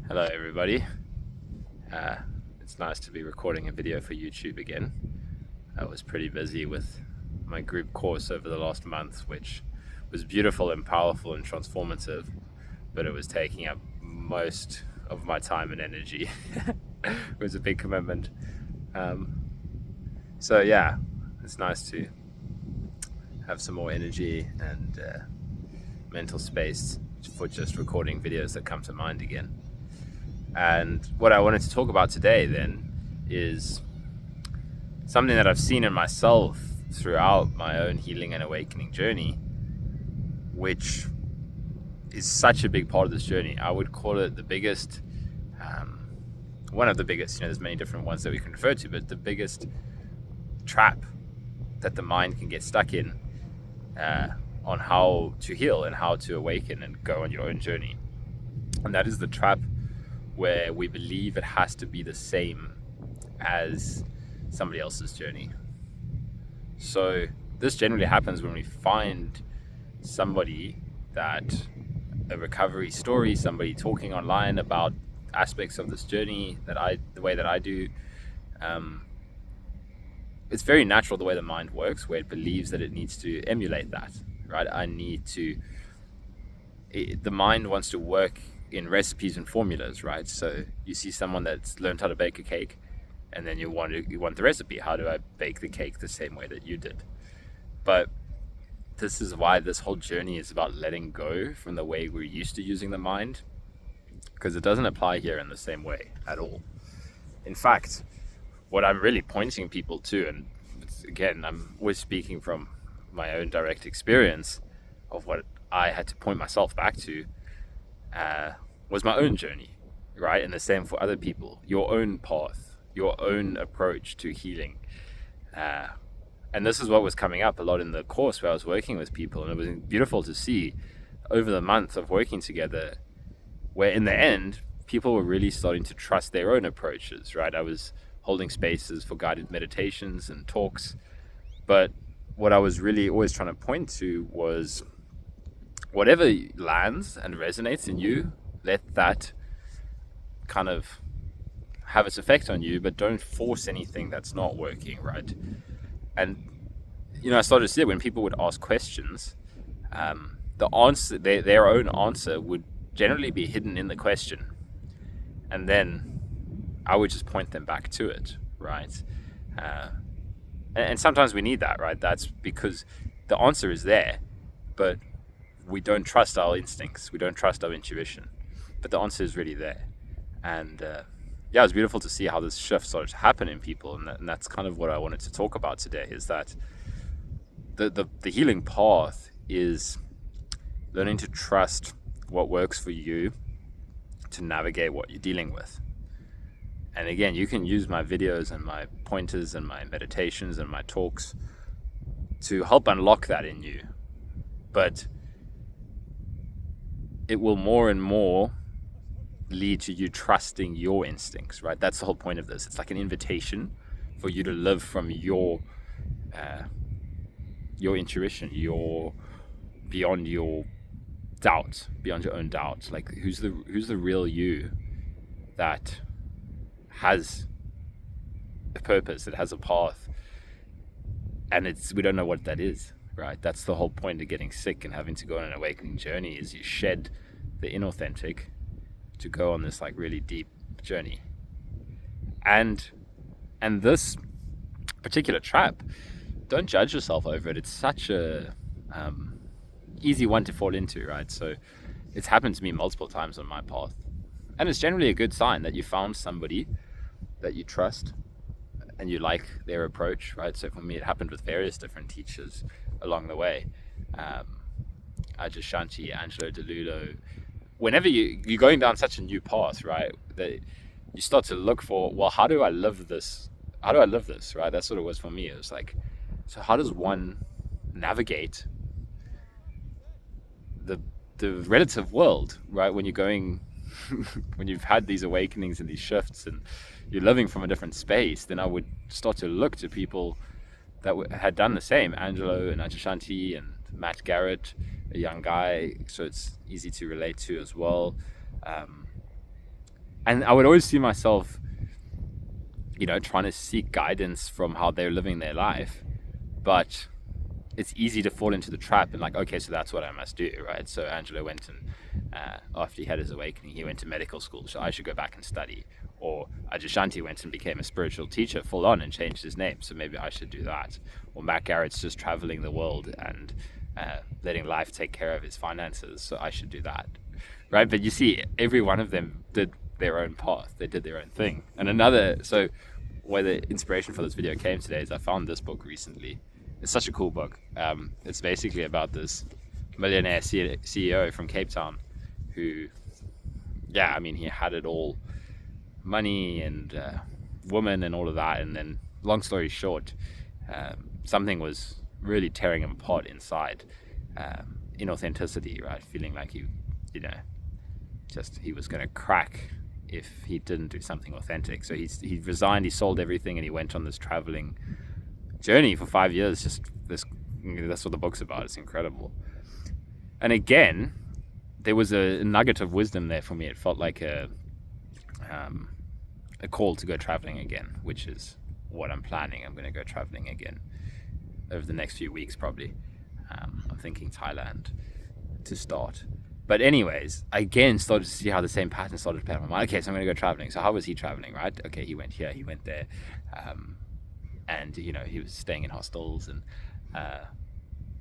Hello everybody. It's nice to be recording a video for YouTube again. I was pretty busy with my group course over the last month, which was beautiful and powerful and transformative, but it was taking up most of my time and energy. It was a big commitment. So yeah, it's nice to have some more energy and mental space for just recording videos that come to mind again. And what I wanted to talk about today then is something that I've seen in myself throughout my own healing and awakening journey, which is such a big part of this journey. I would call it the biggest, one of the biggest, there's many different ones that we can refer to, but the biggest trap that the mind can get stuck in on how to heal and how to awaken and go on your own journey. And that is the trap where we believe it has to be the same as somebody else's journey. So this generally happens when we find somebody that a recovery story, somebody talking online about aspects of this journey the way that I do. It's very natural the way the mind works, where it believes that it needs to emulate that, right? The mind wants to work in recipes and formulas, right? So you see someone that's learned how to bake a cake, and then you want the recipe. How do I bake the cake the same way that you did? But this is why this whole journey is about letting go from the way we're used to using the mind, because it doesn't apply here in the same way at all. In fact, what I'm really pointing people to, and again, I'm always speaking from my own direct experience of what I had to point myself back to, was my own journey, right? And the same for other people, your own path, your own approach to healing. And this is what was coming up a lot in the course where I was working with people, and it was beautiful to see over the month of working together, where in the end, people were really starting to trust their own approaches, right? I was holding spaces for guided meditations and talks, but what I was really always trying to point to was whatever lands and resonates in you, let that kind of have its effect on you, but don't force anything that's not working, right? And I started to see it when people would ask questions, the answer, their own answer, would generally be hidden in the question, and then I would just point them back to it, right? And sometimes we need that, right? That's because the answer is there, but we don't trust our instincts, we don't trust our intuition, but the answer is really there. And it was beautiful to see how this shift started to happen in people, and that's kind of what I wanted to talk about today, is that the healing path is learning to trust what works for you to navigate what you're dealing with. And again, you can use my videos and my pointers and my meditations and my talks to help unlock that in you, but it will more and more lead to you trusting your instincts, right? That's the whole point of this. It's like an invitation for you to live from your intuition, beyond your doubt, beyond your own doubt. Like who's the real you that has a purpose, that has a path, and we don't know what that is, right? That's the whole point of getting sick and having to go on an awakening journey, is you shed the inauthentic to go on this like really deep journey. And this particular trap, don't judge yourself over it. It's such a easy one to fall into, right? So it's happened to me multiple times on my path, and it's generally a good sign that you found somebody that you trust and you like their approach, right? So for me, it happened with various different teachers along the way. Ajashanti, Angelo DeLudo. Whenever you're going down such a new path, right, that you start to look for, well, how do I live this? How do I live this, right? That's what it was for me. It was like, so how does one navigate the relative world, right? When you're going, when you've had these awakenings and these shifts and you're living from a different space, then I would start to look to people that had done the same, Angelo and Ajashanti and Matt Garrett, a young guy, so it's easy to relate to as well. And I would always see myself, trying to seek guidance from how they're living their life. But it's easy to fall into the trap and like, okay, so that's what I must do, right? So Angelo went and after he had his awakening, he went to medical school, so I should go back and study. Or Adyashanti went and became a spiritual teacher full on and changed his name, so maybe I should do that. Or Matt Garrett's just traveling the world and letting life take care of his finances, so I should do that, right? But you see, every one of them did their own path. They did their own thing. And so where the inspiration for this video came today is I found this book recently. It's such a cool book. It's basically about this millionaire CEO from Cape Town who, he had it all, money and women and all of that. And then, long story short, something was really tearing him apart inside. Inauthenticity, right? Feeling like he was going to crack if he didn't do something authentic. So he resigned, he sold everything, and he went on this traveling journey for 5 years. That's what the book's about. It's incredible. And again, there was a nugget of wisdom there for me. It felt like a call to go traveling again, which is what I'm planning. I'm going to go traveling again over the next few weeks, probably. I'm thinking Thailand to start. But anyways, I again started to see how the same pattern started to play out in my mind. Okay, so I'm going to go traveling. So how was he traveling, right? Okay, he went here, he went there. And, he was staying in hostels. And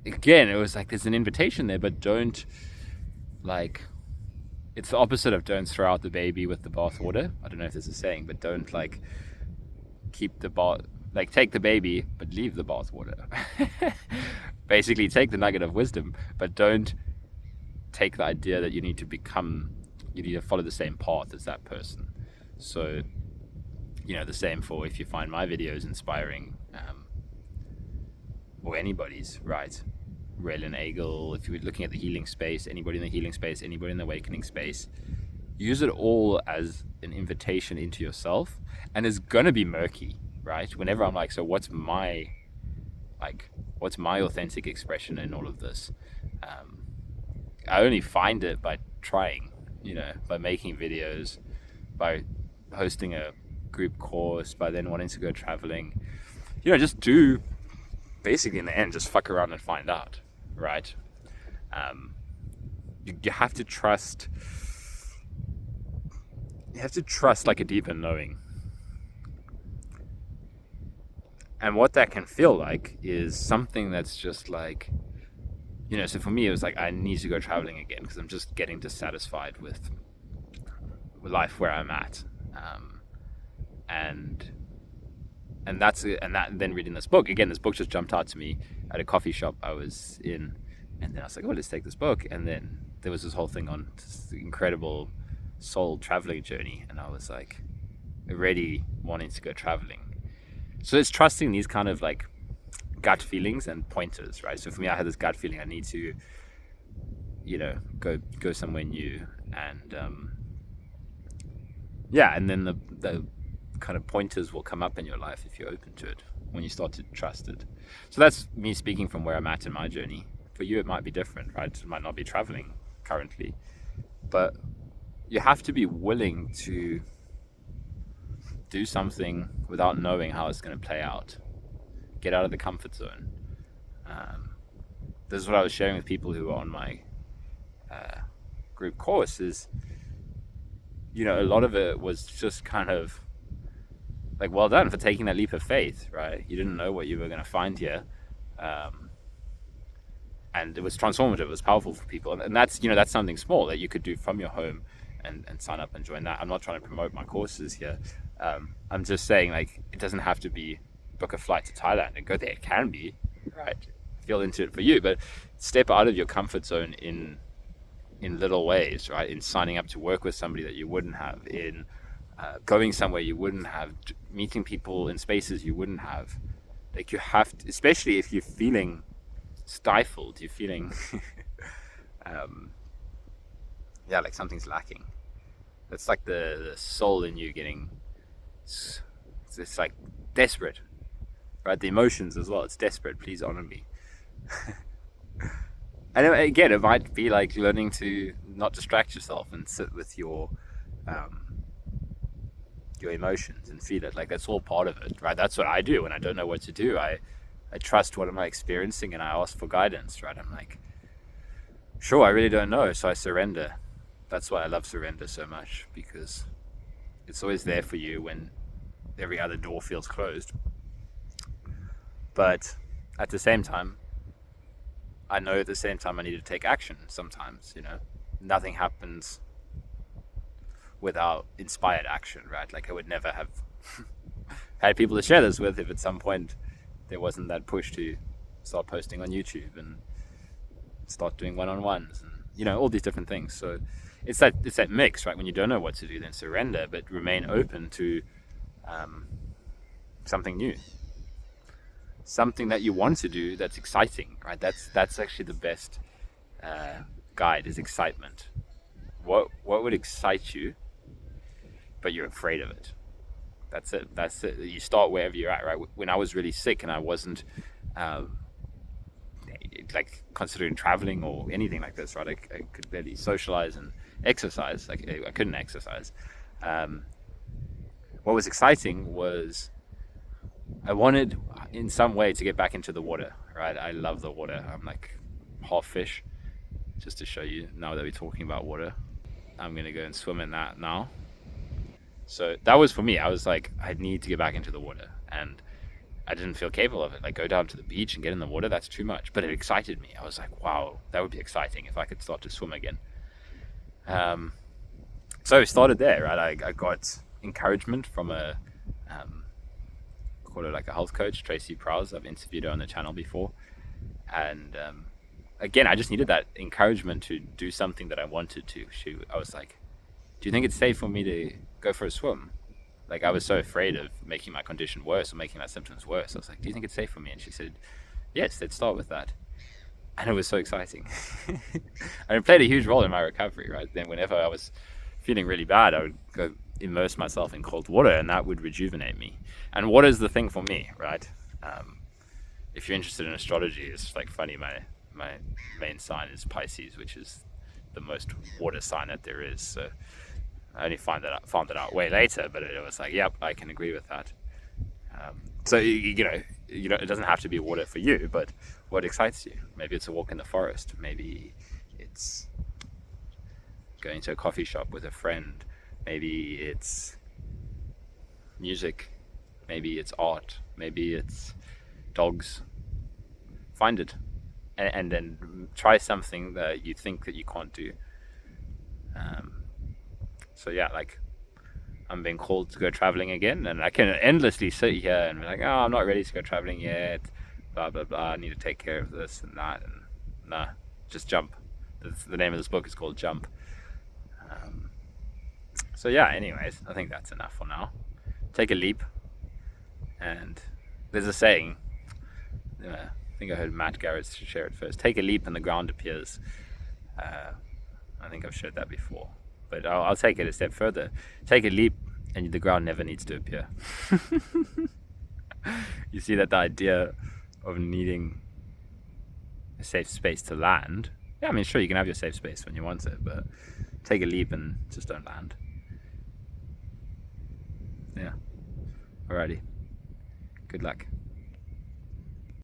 again, it was like there's an invitation there, but don't, it's the opposite of don't throw out the baby with the bathwater. I don't know if there's a saying, but don't, keep the take the baby, but leave the bathwater. Basically, take the nugget of wisdom, but don't take the idea that you need to follow the same path as that person. So, the same for if you find my videos inspiring, or anybody's, right? Raylan Eagle, if you're looking at the healing space, anybody in the healing space, anybody in the awakening space, use it all as an invitation into yourself. And it's gonna be murky, right? Whenever I'm like, so what's my authentic expression in all of this? I only find it by trying, by making videos, by hosting a group course, by then wanting to go traveling, just do, basically in the end, just fuck around and find out, right? You have to trust like a deeper knowing. And what that can feel like is something that's just like, so for me, it was like, I need to go traveling again because I'm just getting dissatisfied with life where I'm at. And then reading this book, again, this book just jumped out to me at a coffee shop I was in. And then I was like, oh, let's take this book. And then there was this whole thing on this incredible soul traveling journey. And I was like, already wanting to go traveling. So it's trusting these kind of gut feelings and pointers, right? So for me, I had this gut feeling I need to, go somewhere new. And and then the kind of pointers will come up in your life if you're open to it, when you start to trust it. So that's me speaking from where I'm at in my journey. For you, it might be different, right? It might not be traveling currently, but you have to be willing to do something without knowing how it's going to play out. Get out of the comfort zone. This is what I was sharing with people who are on my group course is, a lot of it was just kind of like, well done for taking that leap of faith, right? You didn't know what you were going to find here. And it was transformative, it was powerful for people. And that's, that's something small that you could do from your home and sign up and join that. I'm not trying to promote my courses here. I'm just saying, it doesn't have to be book a flight to Thailand and go there. It can be, right? Feel into it for you, but step out of your comfort zone in little ways, right? In signing up to work with somebody that you wouldn't have, in going somewhere you wouldn't have, meeting people in spaces you wouldn't have. You have to, especially if you're feeling stifled, you're feeling like something's lacking. It's like the soul in you getting, it's like desperate, right? The emotions as well, it's desperate, please honor me. And again, it might be like learning to not distract yourself and sit with your your emotions and feel it. Like, that's all part of it, right? That's what I do when I don't know what to do. I trust what am I experiencing, and I ask for guidance, right? I'm like, sure, I really don't know, so I surrender. That's why I love surrender so much, because it's always there for you when every other door feels closed. But at the same time, I know at the same time I need to take action sometimes, you know. Nothing happens without inspired action, right? Like, I would never have had people to share this with if at some point there wasn't that push to start posting on YouTube and start doing one-on-ones and, you know, all these different things. So it's that mix, right? When you don't know what to do, then surrender, but remain open to something new, something that you want to do that's exciting, right? That's actually the best guide, is excitement. What would excite you, but you're afraid of it? That's it. You start wherever you're at, right? When I was really sick and I wasn't like considering traveling or anything like this, right? I could barely socialize and exercise. Like, I couldn't exercise. What was exciting was I wanted in some way to get back into the water, right? I love the water. I'm like half fish, just to show you now that we're talking about water. I'm gonna go and swim in that now. So that was for me. I was like, I need to get back into the water, and I didn't feel capable of it. Like, go down to the beach and get in the water, that's too much. But it excited me. I was like, wow, that would be exciting if I could start to swim again. So it started there, right? I got encouragement from a call her like a health coach, Tracy Prowse. I've interviewed her on the channel before, and again, I just needed that encouragement to do something that I wanted to. I was like, do you think it's safe for me to go for a swim? Like, I was so afraid of making my condition worse or making my symptoms worse. I was like, do you think it's safe for me? And she said, yes, let's start with that. And it was so exciting. And it played a huge role in my recovery, right? Then whenever I was feeling really bad, I would go immerse myself in cold water, and that would rejuvenate me. And water is the thing for me, right? If you're interested in astrology, it's like funny, my main sign is Pisces, which is the most water sign that there is. So I only found it out way later, but it was like, yep, I can agree with that. So you know, it doesn't have to be water for you, but what excites you? Maybe it's a walk in the forest. Maybe it's going to a coffee shop with a friend. Maybe it's music. Maybe it's art. Maybe it's dogs. Find it, and then try something that you think that you can't do. So yeah, like, I'm being called to go traveling again, and I can endlessly sit here and be like, oh, I'm not ready to go traveling yet, blah blah blah, I need to take care of this and that, and nah, just jump. The name of this book is called Jump. So yeah, anyways, I think that's enough for now. Take a leap. And there's a saying, I think I heard Matt Garrett share it first: take a leap and the ground appears. I think I've shared that before, but I'll take it a step further. Take a leap and the ground never needs to appear. You see that the idea of needing a safe space to land, yeah, I mean, sure, you can have your safe space when you want it, but take a leap and just don't land. Yeah. Alrighty. Good luck.